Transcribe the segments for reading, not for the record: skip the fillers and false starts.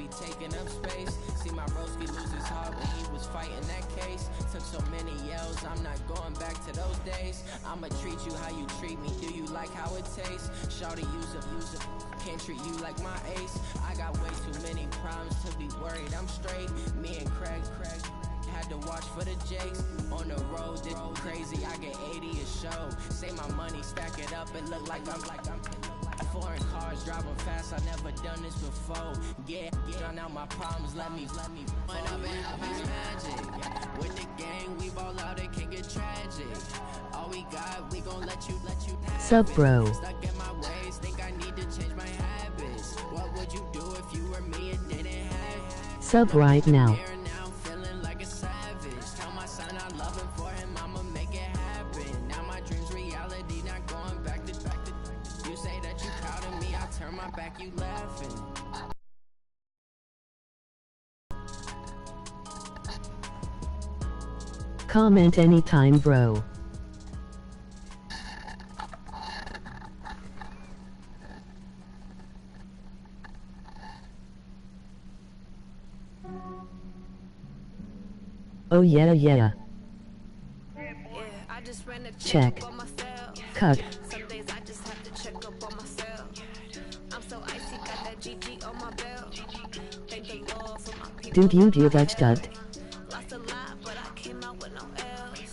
really taking up space. See my broski lose his heart when he was fighting that case. Took so many yells, I'm not going back to those days. I'ma treat you how you treat me, do you like how it tastes? Shawty, use up, can't treat you like my ace. I got way too many problems to be worried, I'm straight. Me and Craig had to watch for the Jakes. On the road, this crazy, I get 80 a show. Say my money, stack it up, it look like I'm foreign cars, driving fast, I never done this before. Yeah, drown out my problems, let me When I've been having magic. With the gang, we ball out, it can get tragic. All we got, we gon' let you Sub bro. Stuck in my ways, think I need to change my habits. What would you do if you were me and didn't have? Sub right now. Feeling like a savage. Tell my son I love him, for him I'ma make it happen. Now my dreams reality, not going back to you say that you proud of me, I turn my back, you laughing. Comment anytime, bro. Oh yeah, yeah. Check. Cut. Some days I just have to check up on myself. I'm so icy, got that GG on my belt. Thank the Lord for my people. Dude, you do that stud. Lost a lot, but I came out with no else.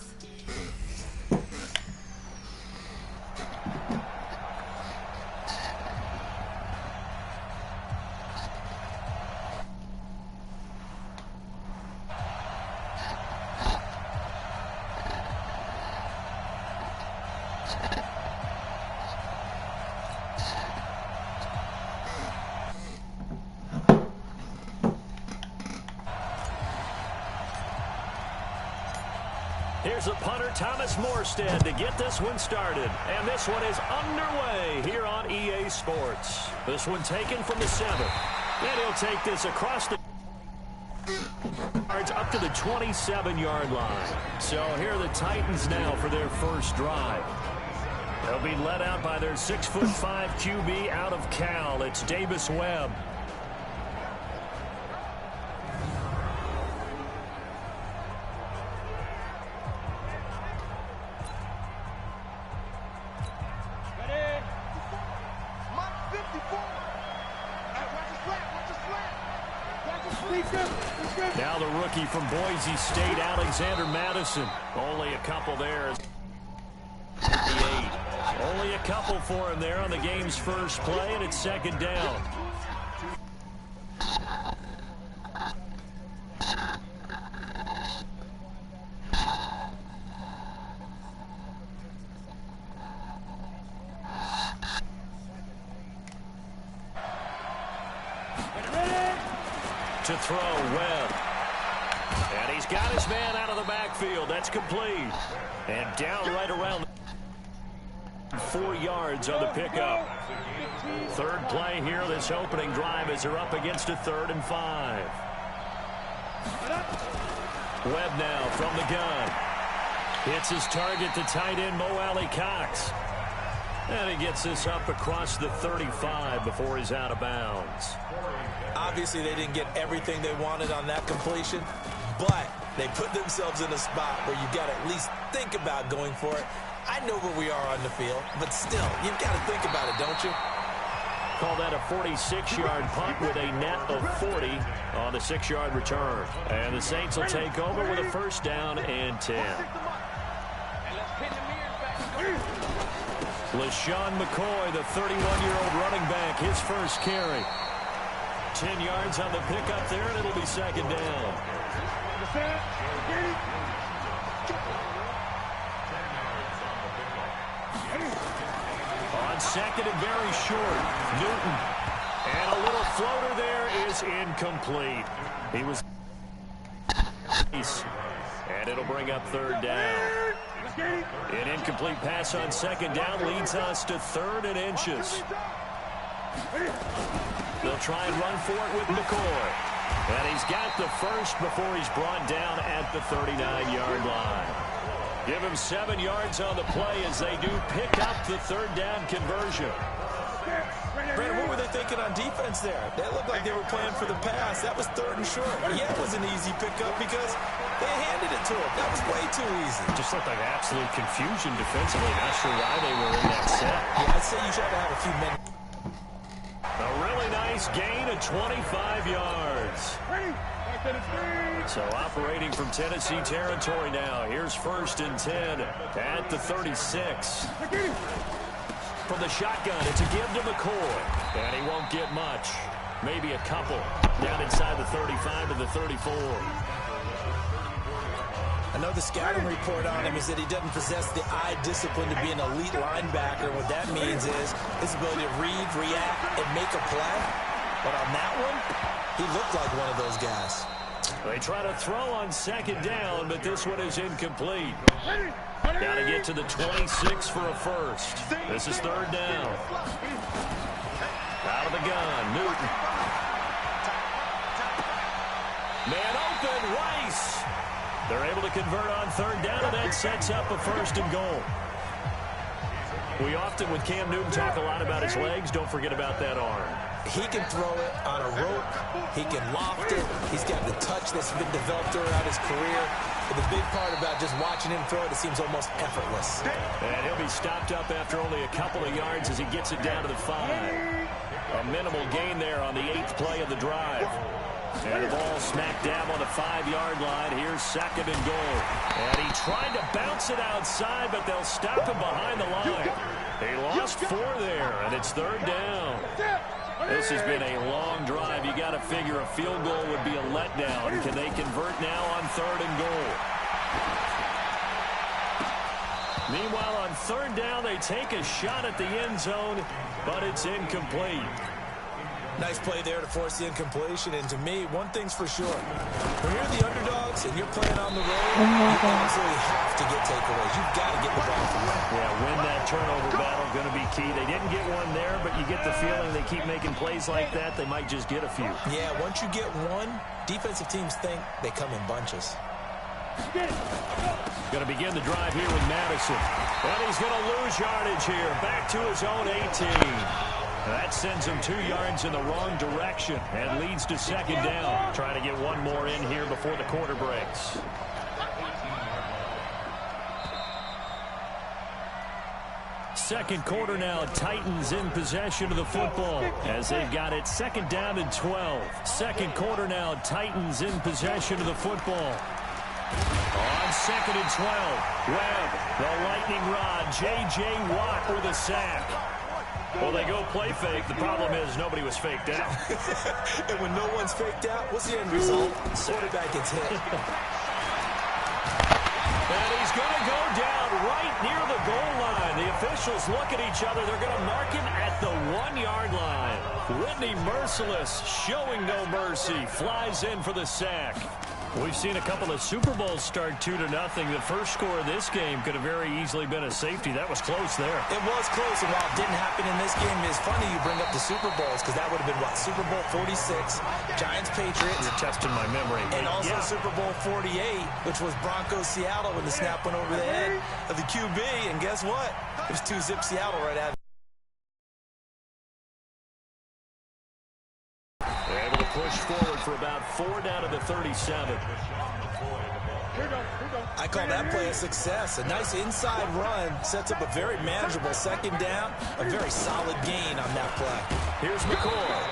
Here's a punter, Thomas Morstead, to get this one started. And this one is underway here on EA Sports. This one taken from the 7. And he'll take this across the yards up to the 27-yard line. So here are the Titans now for their first drive. They'll be led out by their 6'5" QB out of Cal. It's Davis Webb. Now the rookie from Boise State, Alexander Madison. Only a couple there. Only a couple for him there on the game's first play, and it's second down. To throw, Webb. And he's got his man out of the backfield. That's complete. And down right around 4 yards on the pickup. Third play here, this opening drive, as they're up against a 3rd and 5. Webb now from the gun. Hits his target to tight end Mo Alley Cox. And he gets this up across the 35 before he's out of bounds. Obviously, they didn't get everything they wanted on that completion, but they put themselves in a spot where you got to at least think about going for it. I know where we are on the field, but still, you've got to think about it, don't you? Call that a 46-yard punt with a net of 40 on the 6-yard return. And the Saints will take over with a first down and 10. LaShawn McCoy, the 31-year-old running back, his first carry. 10 yards on the pickup there, and it'll be second down. On second and very short, Newton. And a little floater there is incomplete. He was... And it'll bring up third down. An incomplete pass on second down leads us to 3rd and inches. They'll try and run for it with McCoy. And he's got the first before he's brought down at the 39-yard line. Give him 7 yards on the play as they do pick up the 3rd down conversion. Brandon, what were they thinking on defense there? They looked like they were playing for the pass. That was 3rd and short. Yeah, it was an easy pickup because they handed it to him. That was way too easy. Just looked like absolute confusion defensively. Not sure why they were in that set. Yeah, I'd say you try to have a few minutes. A really nice gain of 25 yards. So operating from Tennessee territory now. Here's 1st and 10 at the 36. From the shotgun, it's a give to McCoy. And he won't get much. Maybe a couple. Down inside the 35 to the 34. I know the scouting report on him is that he doesn't possess the eye discipline to be an elite linebacker. What that means is his ability to read, react, and make a play. But on that one, he looked like one of those guys. They try to throw on 2nd down, but this one is incomplete. Got to get to the 26 for a first. This is 3rd down. Out of the gun, Newton. Man open, Rice. They're able to convert on 3rd down, and that sets up a 1st and goal. We often, with Cam Newton, talk a lot about his legs. Don't forget about that arm. He can throw it on a rope. He can loft it. He's got the touch that's been developed throughout his career. But the big part about just watching him throw it, it seems almost effortless. And he'll be stopped up after only a couple of yards as he gets it down to the 5. A minimal gain there on the 8th play of the drive. And the ball smack dab on the 5-yard line. Here's 2nd and goal. And he tried to bounce it outside, but they'll stop him behind the line. He lost 4 there, and it's 3rd down. This has been a long drive. You got to figure a field goal would be a letdown. Can they convert now on 3rd and goal? Meanwhile, on 3rd down, they take a shot at the end zone, but it's incomplete. Nice play there to force the incompletion. And to me, one thing's for sure. When you're the underdogs and you're playing on the road, you absolutely have to get takeaways. You've got to get the ball from there. Yeah, win that turnover battle, going to be key. They didn't get one there, but you get the feeling they keep making plays like that, they might just get a few. Yeah, once you get one, defensive teams think they come in bunches. Going to begin the drive here with Madison. And he's going to lose yardage here. Back to his own 18. That sends him 2 yards in the wrong direction and leads to 2nd down. Trying to get one more in here before the quarter breaks. Second quarter now, Titans in possession of the football as they've got it 2nd down and 12. Second quarter now, Titans in possession of the football. On 2nd and 12, Webb, the lightning rod, J.J. Watt with a sack. Well, they go play fake. The problem is nobody was faked out. And when no one's faked out, what's the end result? Quarterback gets hit. And he's going to go down right near the goal line. The officials look at each other. They're going to mark him at the 1-yard line. Whitney Merciless, showing no mercy, flies in for the sack. We've seen a couple of Super Bowls start 2-0. The first score of this game could have very easily been a safety. That was close there. It was close, and while it didn't happen in this game, it's funny you bring up the Super Bowls because that would have been, what, Super Bowl 46, Giants-Patriots. You're testing my memory. And also Super Bowl 48, which was Broncos-Seattle when the snap went over the head of the QB. And guess what? It was 2-zip Seattle right out. Able to push forward for about 4 down to the 37. I call that play a success. A nice inside run sets up a very manageable 2nd down. A very solid gain on that play. Here's McCoy.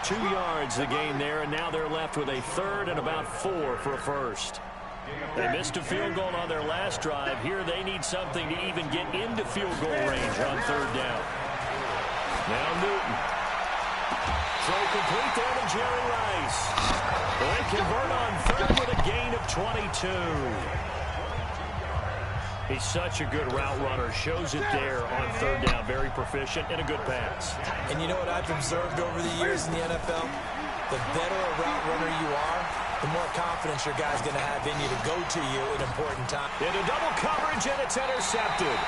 2 yards the gain there, and now they're left with a 3rd and about 4 for a first. They missed a field goal on their last drive. Here they need something to even get into field goal range on 3rd down. Now Newton. Throw complete there to Jerry Rice. They convert on 3rd with a gain of 22. He's such a good route runner. Shows it there on 3rd down. Very proficient and a good pass. And you know what I've observed over the years in the NFL? The better a route runner you are, the more confidence your guy's going to have in you to go to you at important times. Into double coverage, and it's intercepted.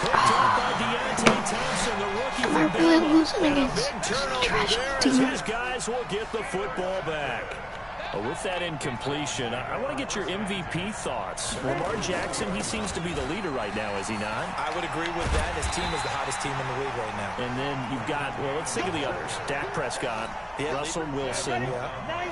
Picked up by Deontay Thompson, the rookie from Bama. And a big turnover there as his guys will get the football back. Well, with that incompletion, I want to get your MVP thoughts. Lamar Jackson, he seems to be the leader right now, is he not? I would agree with that. His team is the hottest team in the league right now. And then you've got, well, let's think of the others. Dak Prescott, Russell Wilson.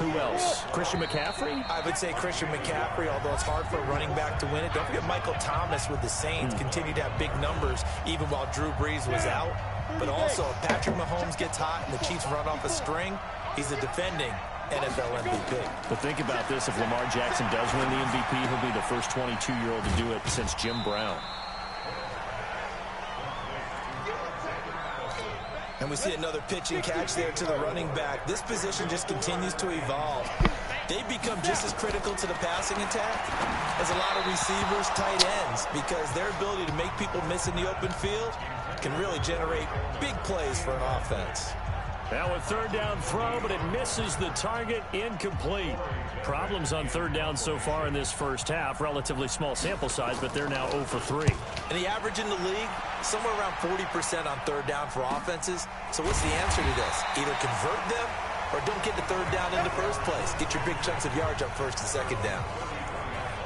Who else? Christian McCaffrey? I would say Christian McCaffrey, although it's hard for a running back to win it. Don't forget Michael Thomas with the Saints continued to have big numbers even while Drew Brees was out. But also, if Patrick Mahomes gets hot and the Chiefs run off a string, he's a defending NFL MVP. But think about this. If Lamar Jackson does win the MVP, he'll be the first 22-year-old to do it since Jim Brown. And we see another pitch and catch there to the running back. This position just continues to evolve. They become just as critical to the passing attack as a lot of receivers, tight ends, because their ability to make people miss in the open field can really generate big plays for an offense. Now a third down throw, but it misses the target, incomplete. Problems on third down so far in this first half. Relatively small sample size, but they're now 0 for 3. And the average in the league, somewhere around 40% on third down for offenses. So what's the answer to this? Either convert them or don't get the third down in the first place. Get your big chunks of yards up first and second down.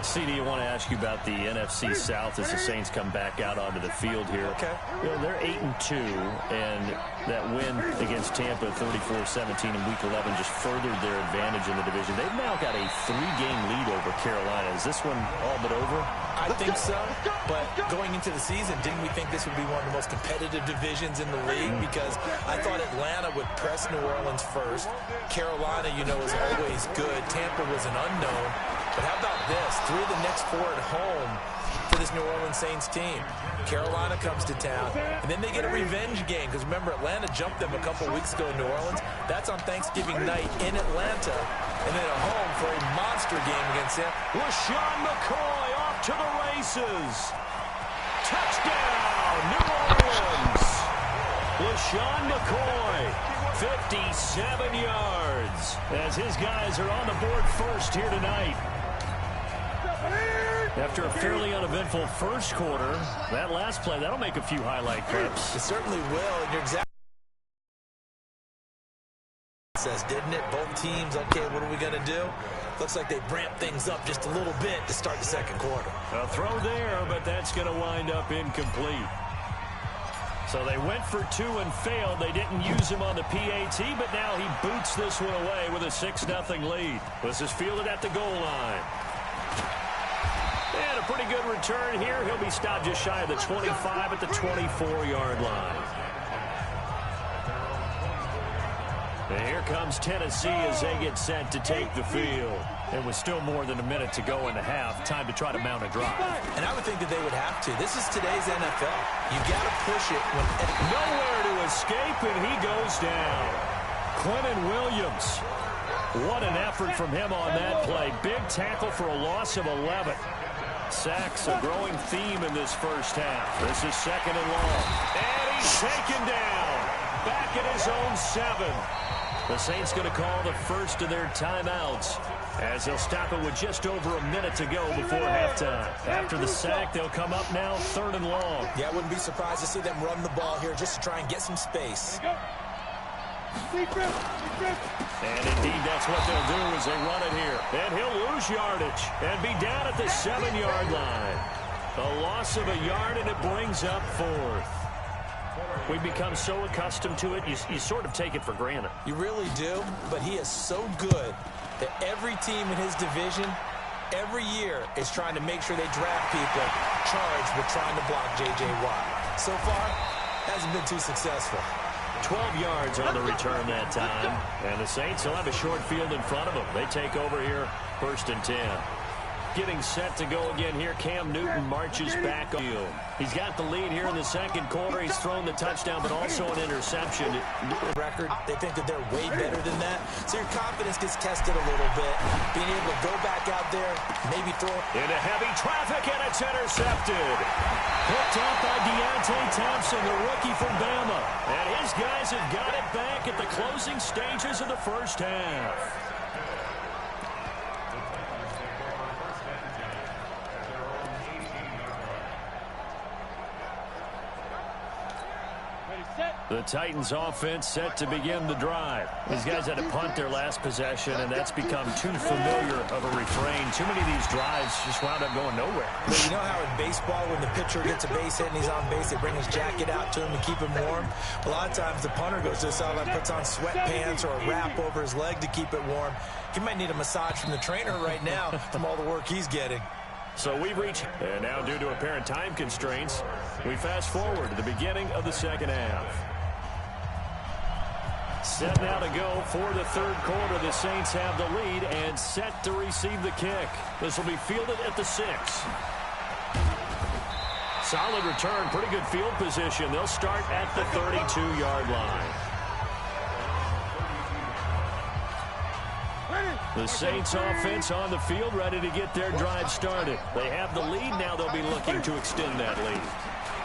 CD, I want to ask you about the NFC South as the Saints come back out onto the field here. Okay. You know, they're 8-2, and that win against Tampa 34-17 in Week 11 just furthered their advantage in the division. They've now got a 3-game lead over Carolina. Is this one all but over? I think so, but going into the season, didn't we think this would be one of the most competitive divisions in the league? Because I thought Atlanta would press New Orleans first. Carolina, you know, is always good. Tampa was an unknown. But how about this? 3 of the next 4 at home for this New Orleans Saints team. Carolina comes to town, and then they get a revenge game. Because remember, Atlanta jumped them a couple weeks ago in New Orleans. That's on Thanksgiving night in Atlanta. And then at home for a monster game against them. LaShawn McCoy off to the races. Touchdown, New Orleans. LaShawn McCoy, 57 yards. As his guys are on the board first here tonight. After a fairly uneventful first quarter, that last play, that'll make a few highlight clips. It certainly will, and you're exactly says, didn't it? Both teams, okay, what are we going to do? Looks like they ramped things up just a little bit to start the second quarter. A throw there, but that's going to wind up incomplete. So they went for 2 and failed. They didn't use him on the PAT, but now he boots this one away with a 6-0 lead. This is fielded at the goal line. And a pretty good return here. He'll be stopped just shy of the 25 at the 24-yard line. And here comes Tennessee as they get set to take the field. And with still more than a minute to go in the half, time to try to mount a drive. And I would think that they would have to. This is today's NFL. You got to push it. Nowhere to escape, and he goes down. Quentin Williams. What an effort from him on that play. Big tackle for a loss of 11. Sacks, a growing theme in this first half. This is second and long. And he's taken down. Back at his own 7. The Saints going to call the first of their timeouts as they'll stop it with just over a minute to go before halftime. After the sack, they'll come up now third and long. Yeah, I wouldn't be surprised to see them run the ball here just to try and get some space. And indeed, that's what they'll do as they run it here. And he'll lose yardage and be down at the 7-yard line. A loss of a yard, and it brings up 4th. We've become so accustomed to it, you sort of take it for granted. You really do, but he is so good that every team in his division, every year, is trying to make sure they draft people charged with trying to block J.J. Watt. So far, hasn't been too successful. 12 yards on the return that time. And the Saints will have a short field in front of them. They take over here, 1st and 10. Getting set to go again here. Cam Newton marches back on field. He's got the lead here in the second quarter. He's thrown the touchdown, but also an interception. Record, they think that they're way better than that. So your confidence gets tested a little bit. Being able to go back out there, maybe throw into heavy traffic, and it's intercepted. Picked up by Deontay Thompson, the rookie from Bama. And his guys have got it back at the closing stages of the first half. The Titans offense set to begin the drive. These guys had to punt their last possession, and that's become too familiar of a refrain. Too many of these drives just wound up going nowhere. Well, you know how in baseball, when the pitcher gets a base hit and he's on base, they bring his jacket out to him to keep him warm? A lot of times the punter goes to the sideline, puts on sweatpants or a wrap over his leg to keep it warm. He might need a massage from the trainer right now from all the work he's getting. So we've reached, and now due to apparent time constraints, we fast forward to the beginning of the second half. Set now to go for the third quarter. The Saints have the lead and set to receive the kick. This will be fielded at the 6. Solid return, pretty good field position. They'll start at the 32-yard line. The Saints offense on the field, ready to get their drive started. They have the lead. Now they'll be looking to extend that lead.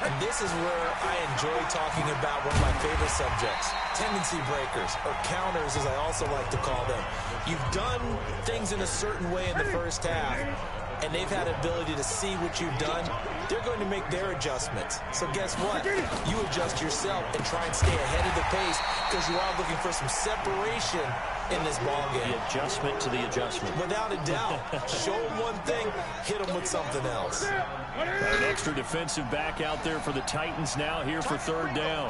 And this is where I enjoy talking about one of my favorite subjects, tendency breakers, or counters as I also like to call them. You've done things in a certain way in the first half, and they've had ability to see what you've done. They're going to make their adjustments. So guess what? You adjust yourself and try and stay ahead of the pace because you are looking for some separation in this ballgame. The adjustment to the adjustment. Without a doubt. Show them one thing, hit them with something else. An extra defensive back out there for the Titans now here for third down.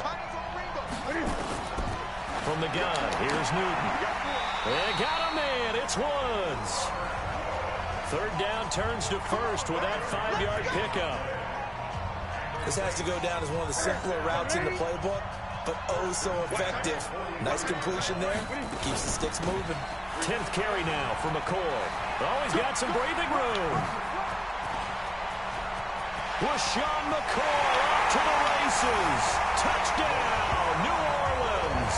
From the gun, here's Newton. They got a man. It's Woods. Third down turns to first with that 5-yard pickup. This has to go down as one of the simpler routes in the playbook, but oh so effective. Nice completion there. Keeps the sticks moving. 10th carry now for McCoy. Oh, he's got some breathing room. LaShawn McCoy off to the races. Touchdown, New Orleans.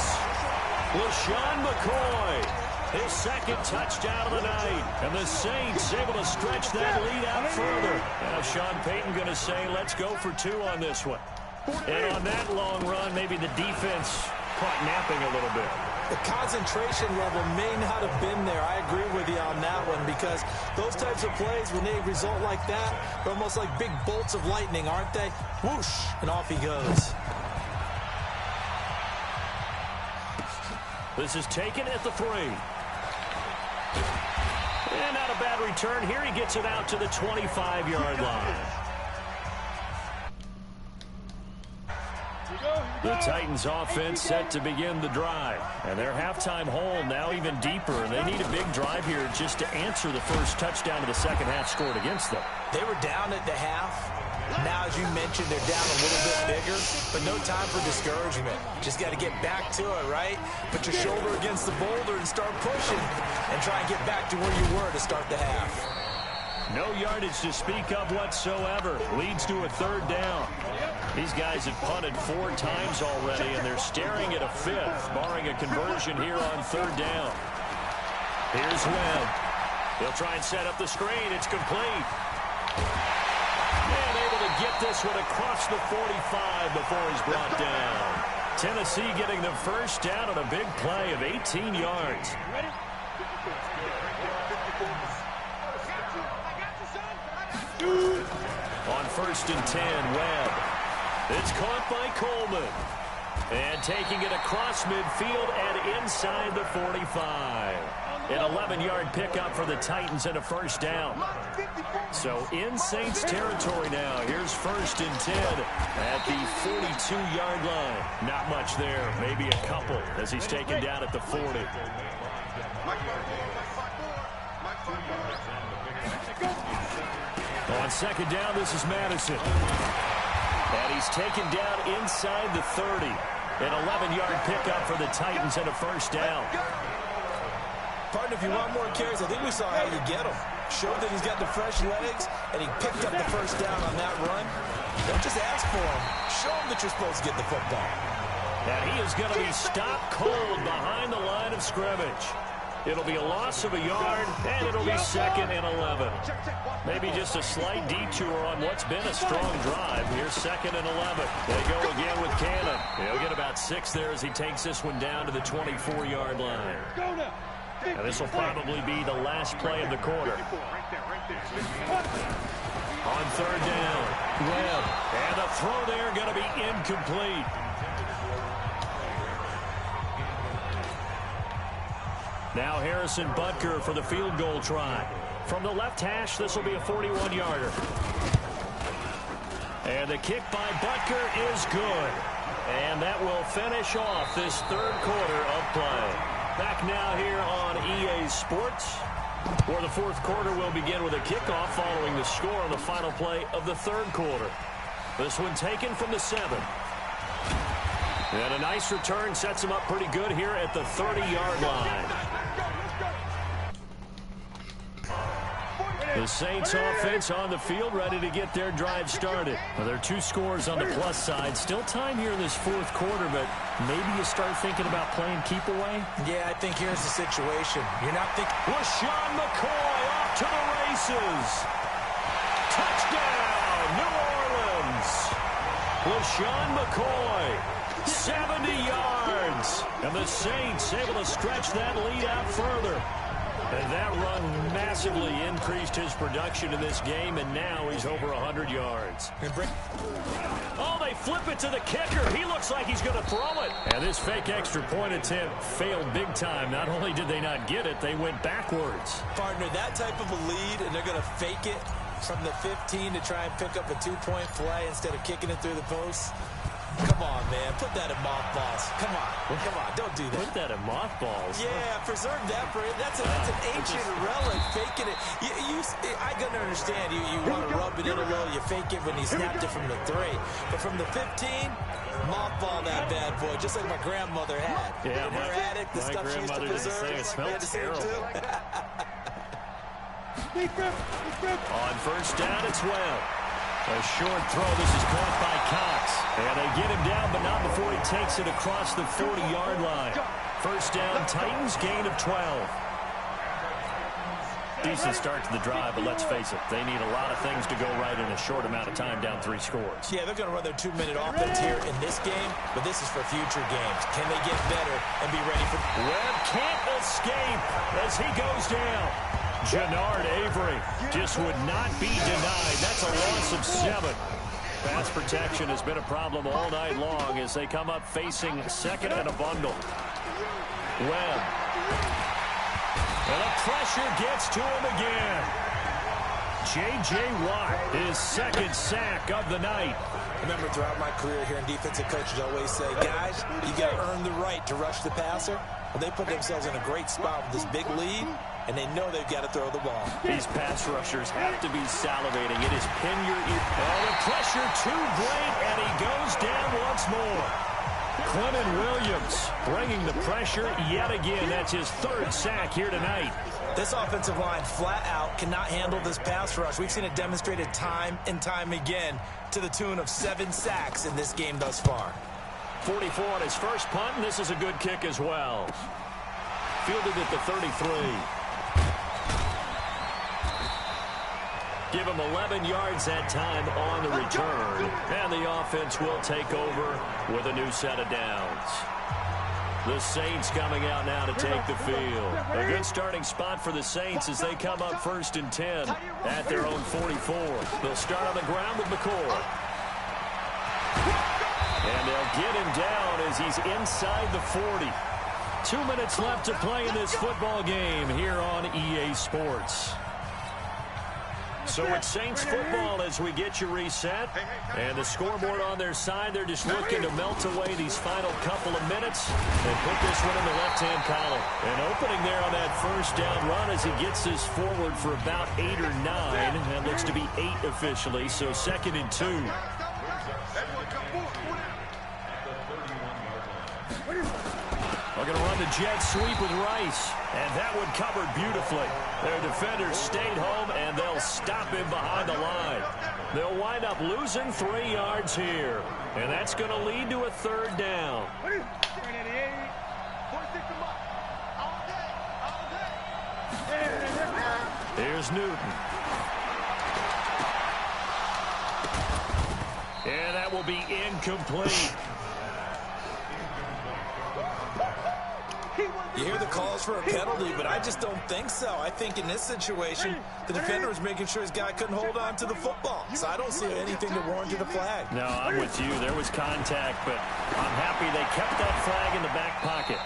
LaShawn McCoy, his second touchdown of the night. And the Saints able to stretch that lead out further. Now Sean Payton going to say, let's go for 2 on this one. And on that long run, maybe the defense caught napping a little bit. The concentration level may not have been there. I agree with you on that one because those types of plays, when they result like that, they're almost like big bolts of lightning, aren't they? Whoosh, and off he goes. This is taken at the 3. And not a bad return here. He gets it out to the 25-yard line. The Titans offense set to begin the drive. And their halftime hole now even deeper. And they need a big drive here just to answer the first touchdown of the second half scored against them. They were down at the half. Now, as you mentioned, they're down a little bit bigger, but no time for discouragement. Just got to get back to it, right? Put your shoulder against the boulder and start pushing and try and get back to where you were to start the half. No yardage to speak of whatsoever. Leads to a third down. These guys have punted 4 times already, and they're staring at a 5th, barring a conversion here on third down. Here's Webb. He'll try and set up the screen. It's complete. And able to get this one across the 45 before he's brought down. Tennessee getting the first down on a big play of 18 yards. On 1st and 10, Webb. It's caught by Coleman. And taking it across midfield and inside the 45. An 11-yard pickup for the Titans and a first down. So in Saints territory now. Here's 1st and 10 at the 42-yard line. Not much there. Maybe a couple as he's taken down at the 40. On second down, this is Madison. And he's taken down inside the 30. An 11-yard pickup for the Titans and a first down. Partner, if you want more carries, I think we saw how you get them. Showed that he's got the fresh legs, and he picked up the first down on that run. Don't just ask for him. Show him that you're supposed to get the football. And he is going to be stopped cold behind the line of scrimmage. It'll be a loss of a yard, and it'll be 2nd and 11. Maybe just a slight detour on what's been a strong drive. Here's 2nd and 11. They go again with Cannon. He'll get about 6 there as he takes this one down to the 24-yard line. Now this will probably be the last play of the quarter. On third down, Webb. And the throw there going to be incomplete. Now Harrison Butker for the field goal try. From the left hash, this will be a 41-yarder. And the kick by Butker is good. And that will finish off this third quarter of play. Back now here on EA Sports, where the fourth quarter will begin with a kickoff following the score on the final play of the third quarter. This one taken from the 7. And a nice return sets him up pretty good here at the 30-yard line. The Saints offense on the field, ready to get their drive started. Well, there are 2 scores on the plus side. Still time here in this fourth quarter, but maybe you start thinking about playing keep away? Yeah, I think here's the situation. You're not thinking... LaShawn McCoy off to the races. Touchdown, New Orleans. LaShawn McCoy, 70 yards. And the Saints able to stretch that lead out further. And that run massively increased his production in this game, and now he's over 100 yards. Oh, they flip it to the kicker. He looks like he's going to throw it. And this fake extra point attempt failed big time. Not only did they not get it, they went backwards. Partner, that type of a lead, and they're going to fake it from the 15 to try and pick up a 2-point play instead of kicking it through the post. Come on, man. Put that in mothballs. Come on. Come on. Don't do that. Put that in mothballs? Yeah, preserve that for it. That's an ancient relic. Faking it. I can understand. You want to rub it in a little. You fake it when he snapped it from the 3. But from the 15, mothball that bad boy, just like my grandmother had. Yeah, in her attic, the stuff she used to preserve. It smells terrible. On first down, it's Webb. A short throw. This is caught by Cox. And they get him down, but not before he takes it across the 40-yard line. First down, Titans, gain of 12. Decent start to the drive, but let's face it, they need a lot of things to go right in a short amount of time, down 3 scores. Yeah, they're going to run their 2-minute offense here in this game, but this is for future games. Can they get better and be ready for... Webb can't escape as he goes down. Jannard Avery just would not be denied. That's a loss of 7. Pass protection has been a problem all night long as they come up facing second and a bundle. Webb. And the pressure gets to him again. J.J. Watt, his second sack of the night. Remember, throughout my career here in defensive coaches always say, guys, you got to earn the right to rush the passer. Well, they put themselves in a great spot with this big lead, and they know they've got to throw the ball. These pass rushers have to be salivating. It is pin your ear. Oh, the pressure too great, and he goes down once more. Quentin Williams bringing the pressure yet again. That's his 3rd sack here tonight. This offensive line flat out cannot handle this pass rush. We've seen it demonstrated time and time again to the tune of 7 sacks in this game thus far. 44 on his first punt, and this is a good kick as well. Fielded at the 33. Give him 11 yards that time on the return. And the offense will take over with a new set of downs. The Saints coming out now to take the field. A good starting spot for the Saints as they come up 1st and 10 at their own 44. They'll start on the ground with McCoy. And they'll get him down as he's inside the 40. 2 minutes left to play in this football game here on EA Sports. So it's Saints football as we get you reset. And the scoreboard on their side, they're just looking to melt away these final couple of minutes and put this one in the left-hand column. And opening there on that first down run as he gets this forward for about 8 or 9. That looks to be 8 officially, so 2nd and 2. We're going to run the jet sweep with Rice. And that one covered beautifully. Their defenders stayed home, and they'll stop him behind the line. They'll wind up losing 3 yards here. And that's going to lead to a 3rd down. Here's Newton. And that will be incomplete. You hear the calls for a penalty, but I just don't think so. I think in this situation, the defender was making sure his guy couldn't hold on to the football. So I don't see anything to warrant a flag. No, I'm with you. There was contact, but I'm happy they kept that flag in the back pocket.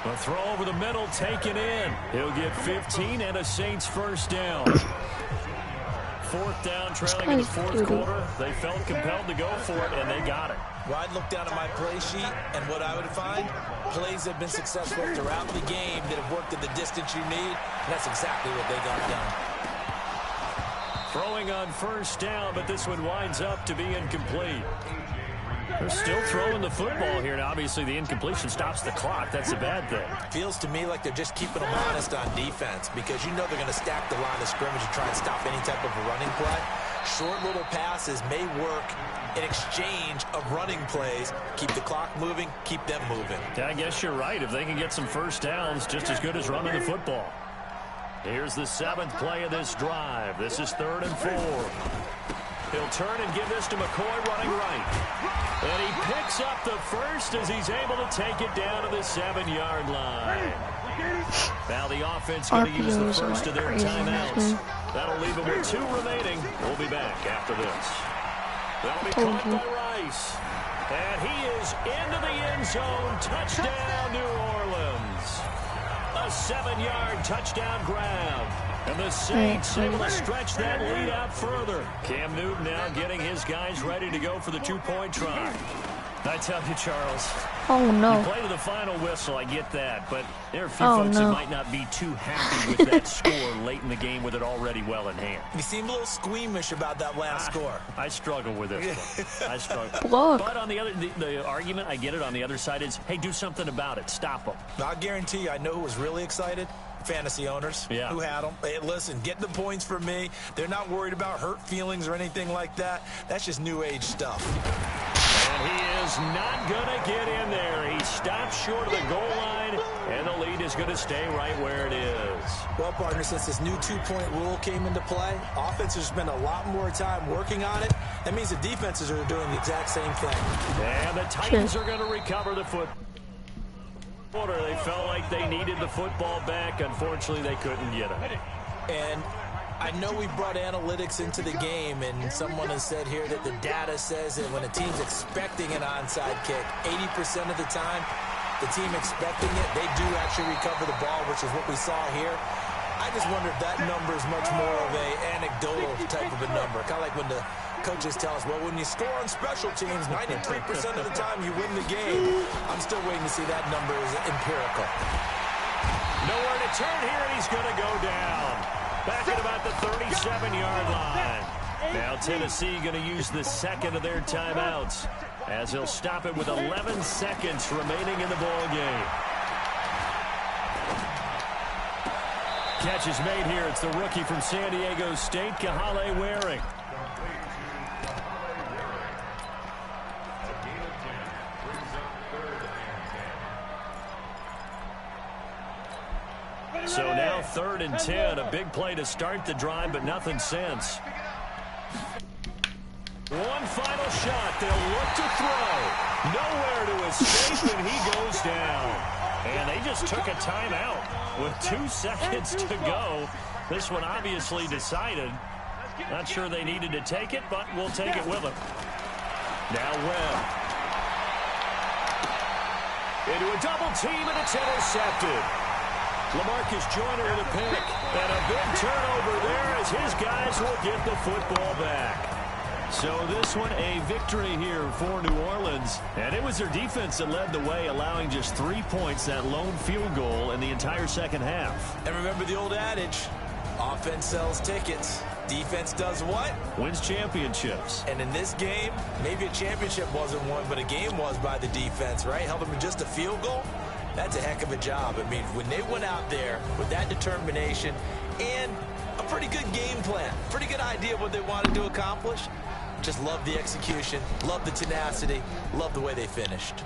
A throw over the middle, taken in. He'll get 15 and a Saints first down. Fourth down, trailing in the fourth quarter. They felt compelled to go for it, and they got it. Well, I'd look down at my play sheet, and what I would find, plays have been successful throughout the game that have worked at the distance you need, and that's exactly what they got done. Throwing on first down, but this one winds up to be incomplete. They're still throwing the football here, and obviously the incompletion stops the clock. That's a bad thing. Feels to me like they're just keeping them honest on defense because you know they're going to stack the line of scrimmage and try and stop any type of a running play. Short little passes may work in exchange of running plays. Keep the clock moving, keep them moving. Yeah, I guess you're right. If they can get some first downs, just as good as running the football. Here's the 7th play of this drive. This is 3rd and 4. He'll turn and give this to McCoy running right. And he picks up the first as he's able to take it down to the 7-yard line. Now the offense going to use the first of their timeouts. That'll leave them with 2 remaining. We'll be back after this. That'll be caught by Rice. And he is into the end zone. Touchdown, New Orleans. A 7-yard touchdown grab. And the Saints able to stretch that lead out further. Cam Newton now getting his guys ready to go for the 2-point try. I tell you, Charles. Oh, no. You play to the final whistle, I get that. But there are a few folks that might not be too happy with that score late in the game with it already well in hand. You seem a little squeamish about that last score. I struggle with this one. I struggle. Look. But on the other, the argument, I get it, on the other side is, hey, do something about it. Stop them. I guarantee you, I know who was really excited. Fantasy owners who had them. Hey, listen, get the points for me. They're not worried about hurt feelings or anything like that. That's just new age stuff. And he is not going to get in there. He stops short of the goal line, and the lead is going to stay right where it is. Well, partner, since this new 2-point rule came into play, offenses spend a lot more time working on it. That means the defenses are doing the exact same thing. And the Titans are going to recover the football. They felt like they needed the football back. Unfortunately, they couldn't get it. And I know we brought analytics into the game, and someone has said here that the data says that when a team's expecting an onside kick, 80% of the time, the team expecting it, they do actually recover the ball, which is what we saw here. I just wonder if that number is much more of a anecdotal type of a number, kind of like when the coaches tell us, well, when you score on special teams, 93% of the time you win the game. I'm still waiting to see that number is empirical. Nowhere to turn here, and he's going to go down. Back at about the 37-yard line. Now Tennessee going to use the second of their timeouts as they'll stop it with 11 seconds remaining in the ball game. Catch is made here. It's the rookie from San Diego State, Kahale Waring. So now 3rd and 10, a big play to start the drive, but nothing since. One final shot. They'll look to throw. Nowhere to escape, and he goes down. And they just took a timeout with 2 seconds to go. This one obviously decided. Not sure they needed to take it, but we'll take it with them. Now Webb. Into a double team, and it's intercepted. LaMarcus Joyner with a pick, and a big turnover there as his guys will get the football back. So this one a victory here for New Orleans, and it was their defense that led the way, allowing just 3 points, that lone field goal in the entire second half. And remember the old adage, offense sells tickets, defense does what? Wins championships. And in this game, maybe a championship wasn't won, but a game was by the defense, right? Held them to just a field goal. That's a heck of a job. I mean, when they went out there with that determination and a pretty good game plan, pretty good idea of what they wanted to accomplish, just love the execution, love the tenacity, love the way they finished.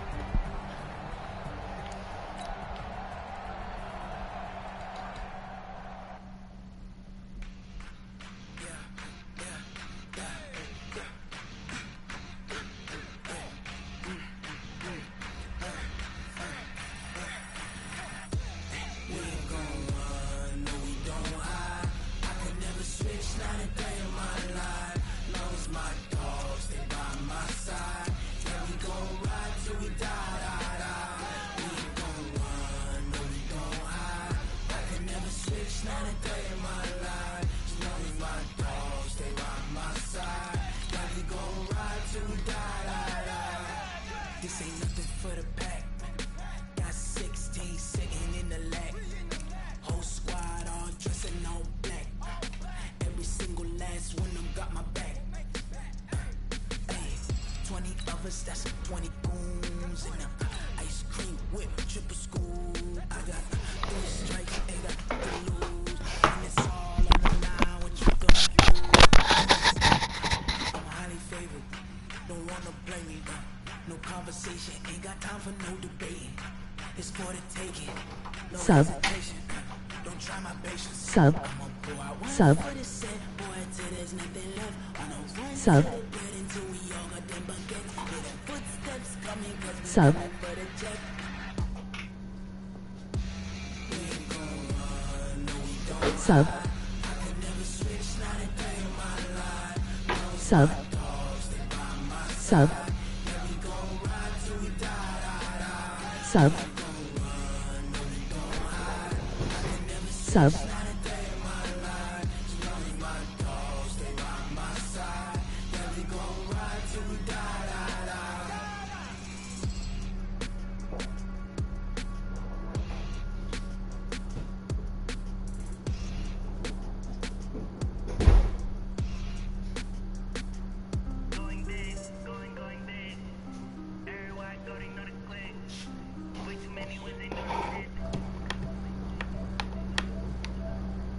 My dogs, they by my side. Yeah, we gon' ride till we die. This ain't nothing for the pack. Got 16 sitting in the lag. Whole squad all dressing all black. Every single last one of them got my back. Hey, 20 of us, that's 20 goons in them. Ice cream whip, triple school. I got 3 strikes, ain't got to lose. And it's all on the line, what you gonna do? I'm highly favored, don't wanna blame me, no conversation, ain't got time for no debating. It's for the taking, no Sub. hesitation. Don't try my patience. Sub. I'ma pour out one Sub. for the set, boy, till there's nothing left. On a run Sub. to the bed until we all got them baguettes. Hear the footsteps coming 'cause we Sub. coming for the jet. We ain't gon' run, no we don't. Sub. I could never switch, not a day in my life. Sub. Dogs, they by my side. Sub. Yeah, we gon' ride till we die. Sub. Run, no we gon' hide. I could never switch, Sub.